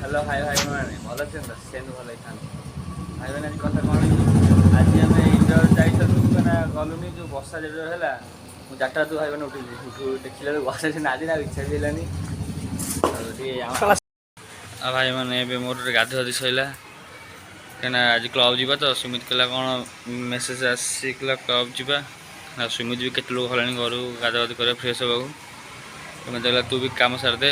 Hello hi भाई मैंने भल से सेन भल भाई मैंने आज कथा कौन आज आम इंडोर जाना गलुनी जो बर्षा जो है मुझे चार्टा तू भाई मैंने उठी देखिला बर्षा से आज ना इच्छा भी है भाई मैंने मोर गाधुआधी सैला कहीं आज क्लब जा तो सुमित कहला कौन मेसेज आसिकला क्लब जा सुमित भी केत लोग हला घर गाधुआधी कर फ्रेश हाँ सुमित कहला तू भी कम सारदे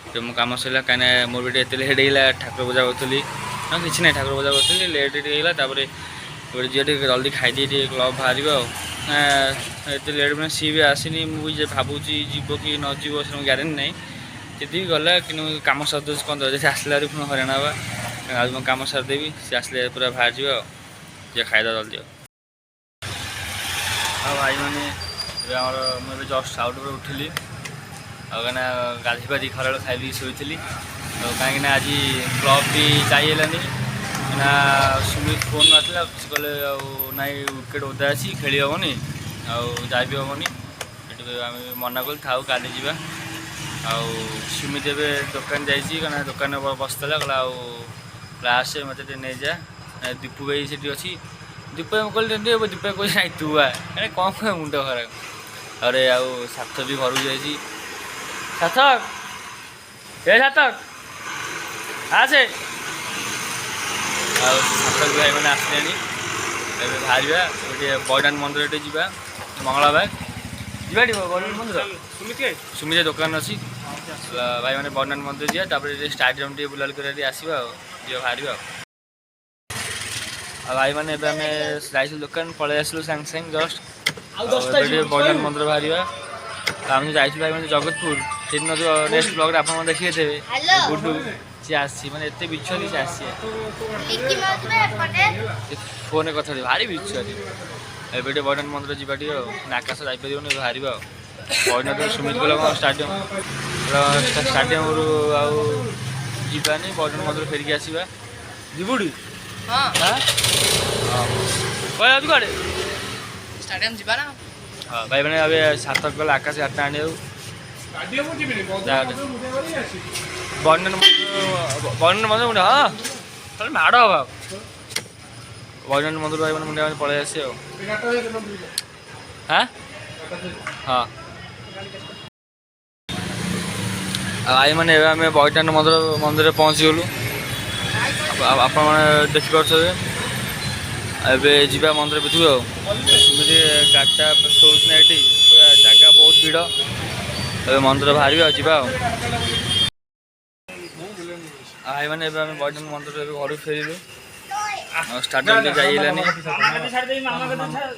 जो मो कम सरला कहीं मोर भी एत लेट होगा ठाकुर पूजा करी हाँ कि ना ठाकुर पूजा करी लेट होगा झील जल्दी खाईदी क्लब बाहर एत लेट मैंने सी भी आसनी मुझे भावुची जीव कि न जीव से ग्यारेंटी ना जी गला कि कम सरदे कौन जैसे आसला पुणी हराण हाँ आज मैं कम सारदेवी सी आसले पूरा बाहर जी खाईद जल्दी हाँ भाई मैंने मुझे जस्ट आउट पर उठिली कहीं गाधी पाधी खरा खाई शोली कहीं आज क्लब भी जाइलानी ना सुमित फोन आसला कहले ना विकेट ओदा अच्छी खेली हेनी जा भी हेनी आम मना कल था काली जा सुमित एवं दुकान जाना दुकान बसला कहला क्लास मत नहीं जा दीपू भाई से अच्छी दीपू कहल दीपू कह ना तू आए कौन कह मुंड खराब अरे आउ सार्थक भी घर जाइए सार्थक ए सार्थक आसे सार्थक भाई मैंने आसले बाहर गोटे बड़ान मंदिर जा मंगला बाग जा बड़ान मंदिर सुमित दुकान अच्छी भाई मैंने बड़ान मंदिर जापर स्टाडियम टे बुला कर आसवा बाहर भाई मैंने जाइल दुकान पलि आसलु सांगे सांगे जस्ट बड़ान मंदिर बाहर आम जाइए भाई मैंने जगतपुर से दिन जो नेक्स्ट ब्लॉग आप देखिए थे गुड्डू सी आसी मैंने एत बिच्छरी से आसी फोन कथा भारी बिच्छरी एबे बड़ान मंदिर जावा आकाश जापर बाहर बड़ान सुमित गला स्टाडियम स्टाडियम रू आनी बड़ान मंदिर फेरिक आसवा जीवुड़ी हाँ कड़े स्टाडियम जीवा ना हाँ भाई मैंने अभी सार्थक गला आकाश आठ आने बड़ान मंदिर हाँ चल माड़ हाँ बड़ान मंदिर भाई मैंने मुंडा पलि आसे हाँ हाँ भाई मैंने आम बड़ान मंदिर पहुँची गलु आप देखिपे जा मंदिर भितर सुमित गाड़टा शोना ये पूरा जगह बहुत भीड़ ए मंदिर बाहर जा भाई मैंने बड़ान मंदिर घर फेरलु स्टाडियम जाइलानी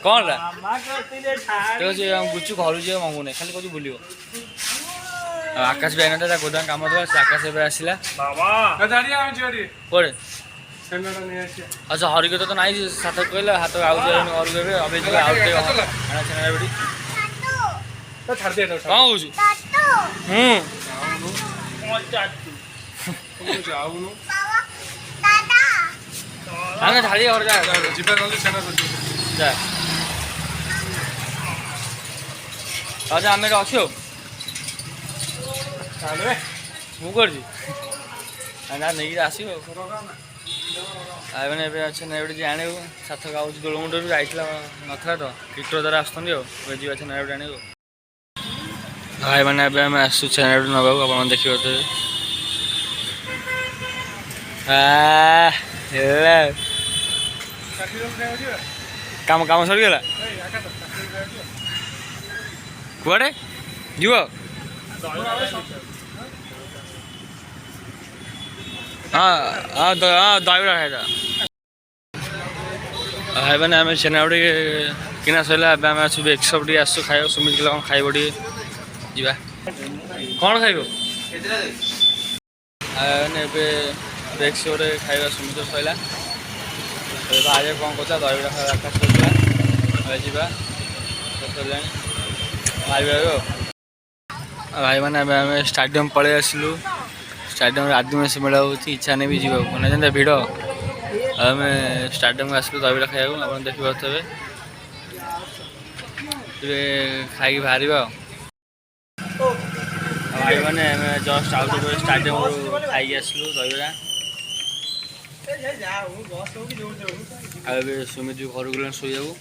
कौन गुचु घर जा मंगुना खाली कौन बुल आकाश भी आईना था गोदाम कम था आकाश आसला कौड़े अच्छा हरिक तो ना सार्थक कहला हाथ आउ घर अभी कौन कौन छाड़ी घर जा अच्छा आम अच्छे मुझे ना नहीं आसो मैंने अच्छे ना ये जाने सार्थक आऊँ दोलमुंडर जाइला नथा तो किटर द्वारा आसते जी ना आने भाई मैंने आसू छेना नवा आप देखिए काम काम सरीगला कड़े जीव हाँ हाँ दहबरा खाइदा भाई मैंने आम छेना किना सैला आम आसू एक्सप आसू खाइ सुमित गला खाइब जा कौन खाइब मैंने एक्सप खाइबा सुमित सैला बाहर कौन कहता दहबरा खाଇବା आकाश करता जा सर बाहर भाई मैंने आम स्टाडियम पलि आसलु स्टाडियम आदिवासी मेला हो इच्छा नहीं भी जीवा मैंने जेनता भिड़ आम स्टाडियम आसलु दहबरा खाइबा आप देखिपे खाई बाहर भाई मैंने जस्ट आउट स्टाडियम ଖାଇକି ଆସିଲୁ ଦହିବରା। ଆଉ ଏବେ ସୁମିତ ଘରକୁ ଗଲେଣି ଶୋଇବାକୁ।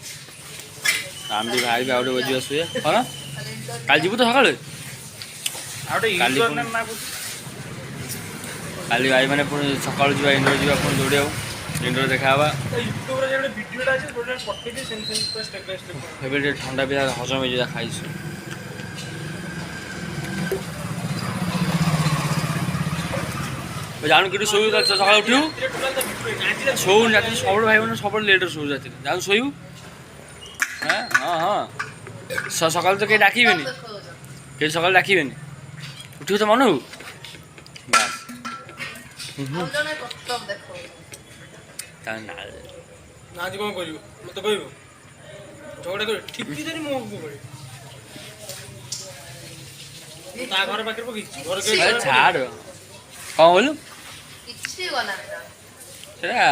ଆମେ ବି ଭାଇ ବି ଆଉ ଗୋଟେ ବଜିବା ଶୋଇବା। କ'ଣ କାଲି ଯିବୁ ତ ସକାଳେ? କାଲି ଭାଇ ମାନେ ପୁଣି ସକାଳୁ ଯିବା ଇଣ୍ଡୋର ଯିବା ପୁଣି ଦୌଡ଼ିବାକୁ। ଇଣ୍ଡୋର ଦେଖା ହେବା। ଏବେ ଟିକେ ଥଣ୍ଡା ପିଆ ହଜମ ହେଇଯିବା ଖାଇଛୁ। ଜାଣୁ କେଠି ଶୋଇବୁ ସକାଳୁ ଉଠିବୁ ଶୋଉନି ରାତିରେ ସବୁବେଳେ ଭାଇ ମାନେ ସବୁବେଳେ ଲେଟ୍ରେ ଶୋଉ ରାତିରେ ଜାଣୁ ଶୋଇବୁ। ହଁ ହଁ ସକାଳୁ ତ କେହି ଡାକିବେନି କେହି ସକାଳୁ ଡାକିବେନି ଉଠିବୁ ତ ମନକୁ ବାସ୍। ଆଜି କ'ଣ କରିବୁ ମତେ କହିବୁ ଝଗଡ଼ା କରିବୁ ଠିପି ଧରି ମୋ ତା ଘର ପାଖରେ ପକେଇଛି ଛାଡ଼ କ'ଣ କହିଲୁ ସେଟା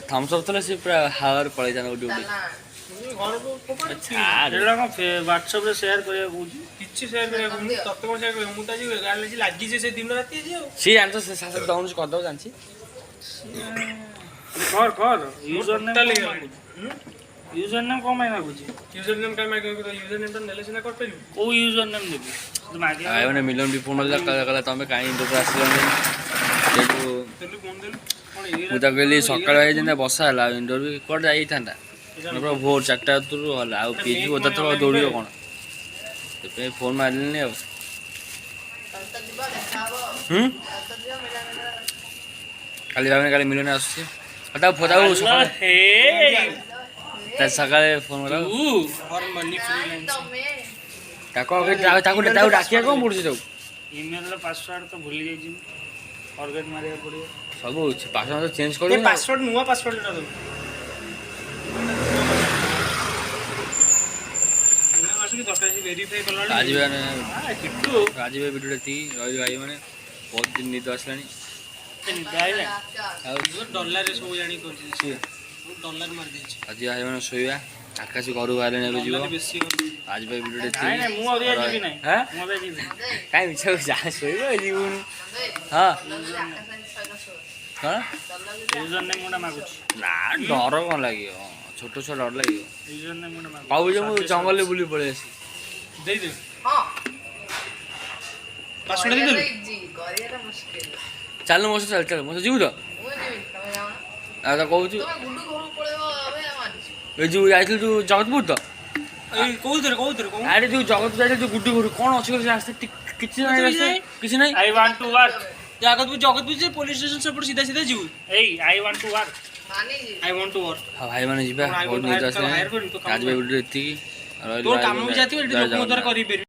ଥମ୍ସଅପ୍ ଥିଲା ସେ ପୁରା ହାୱାରେ ପଳେଇଥାନ୍ତା ଉଠି ଉଠି। ହ୍ୱାଟ୍ସଆପ୍ରେ ସେୟାର କରିବାକୁ କହୁଛି କିଛି ସେୟାର କରିବାକୁ ତତେ କ'ଣ ସେୟାର କରିବ ମୁଁ ତ ଆଜି ଗାଡ଼ି ଲାଗିଛି ସେ ଦିନ ରାତି ଆଜି ଆଉ ସିଏ ଜାଣିଛ ସେ ଶାଶୁ ଦଉନି କରିଦେବ ଜାଣିଛି। କର ୟୁଜର ନେମ୍ କ'ଣ ପାଇଁ ମାଗୁଛି ୟୁଜର ନେମ୍ କାଇଁ ମାଗିବ ୟୁଜର ନେମ୍ଟା ନେଲେ ସିନା କରିପାରିବୁ କୋଉ ୟୁଜର ନେମ୍ ଦେବି ମାନେ ମିଲନ ବି ଫୋନ୍ କଲା ତମେ କାହିଁ ଇଣ୍ଡୋର ଆସିଲନି ସେଇଠୁ ମୁଁ ତାକୁ କହିଲି ସକାଳେ ଭାଇ ଯେମିତି ବର୍ଷା ହେଲା ଇଣ୍ଡୋର ବି କୁଆଡ଼େ ଯାଇଥାନ୍ତା ପୁରା ଭୋର 4ଟା ରାତିରୁ ହେଲା ଆଉ ପିଜି ଓଦା ତ ଦୌଡ଼ିବ କ'ଣ ସେଥିପାଇଁ ଫୋନ୍ ମାରିଲିନି ଆଉ। କାଲି ଭାବିନି କାଲି ମିଲନ ଆସୁଛି ତାକୁ ସକାଳେ ଫୋନ୍ ତାକୁ ଡାକିବା କ'ଣ ପଡ଼ୁଛି ତାକୁ ଇମେଲର ପାସୱାର୍ଡ ତ ଭୁଲି ଯାଇଛି ଫରଗେଟ୍ ମାରିବାକୁ ପଡ଼ିବ ସବୁ ପାସୱାର୍ଡ ଚେଞ୍ଜ କରିବୁ ପାସୱାର୍ଡ ନୂଆ ପାସୱାର୍ଡଟା ଦେବୁ ରାଜୀବ ଭିଡ଼ିଓ ଏତିକି ରହିବି ଭାଇ ମାନେ ବହୁତ ଦିନ ନିଦ ଆସିଲାଣି ଡଲାରରେ ସବୁ ଜାଣି କରୁଛି ଡଲାର ମାରିଦେଇଛି ଆଜି ଭାଇ ମାନେ ଶୋଇବା ଆକାଶ ଘରୁ ବାହାରିଲେଣି ଏବେ ଯିବ ଆଜି ଭାଇ ଭିଡ଼ିଓ କାହିଁ ମିଛ ଯାହା ଶୋଇବ ଯିବୁନି ହଁ କ'ଣ ନା ଡର କ'ଣ ଲାଗିବ ଛୋଟ ଛୁଆ ଡର ଲାଗିବ ଭାବୁଛ ମୁଁ ଜଙ୍ଗଲରେ ବୁଲି ପଳେଇ ଆସିବି ଦେଇଦେବି ଚାଲ ମୋ ସହ ଚାଲ ମୋ ସହ ଯିବୁ ତ ଆଉ ତ କହୁଛୁ ଏ ଯେଉଁ ଯାଇଥିଲୁ ଯେଉଁ ଜଗତପୁର ତ ଆରେ ଯେଉଁ ଜଗତପୁର ଯାଇଥିଲୁ ଯେଉଁ ଗୁଡୁ ଘରୁ କ'ଣ ଅଛି ରାସ୍ତା କିଛି ନାହିଁ କିଛି ନାହିଁ ଜଗତପୁର ପୋଲିସ ଷ୍ଟେସନ ସେପଟେ ସିଧା ସିଧା ଯିବୁ ଭାଇ ମାନେ ଯିବା ବହୁତ ନିଦ ଆସିଲାଣି ଆଜି ଭାଇ ଭିଡ଼ିଓ ଏତିକି କାମ ବି ଯାଇଥିବ ଏଠି ଲୋକଙ୍କ ଦ୍ୱାରା କରିପାରିବି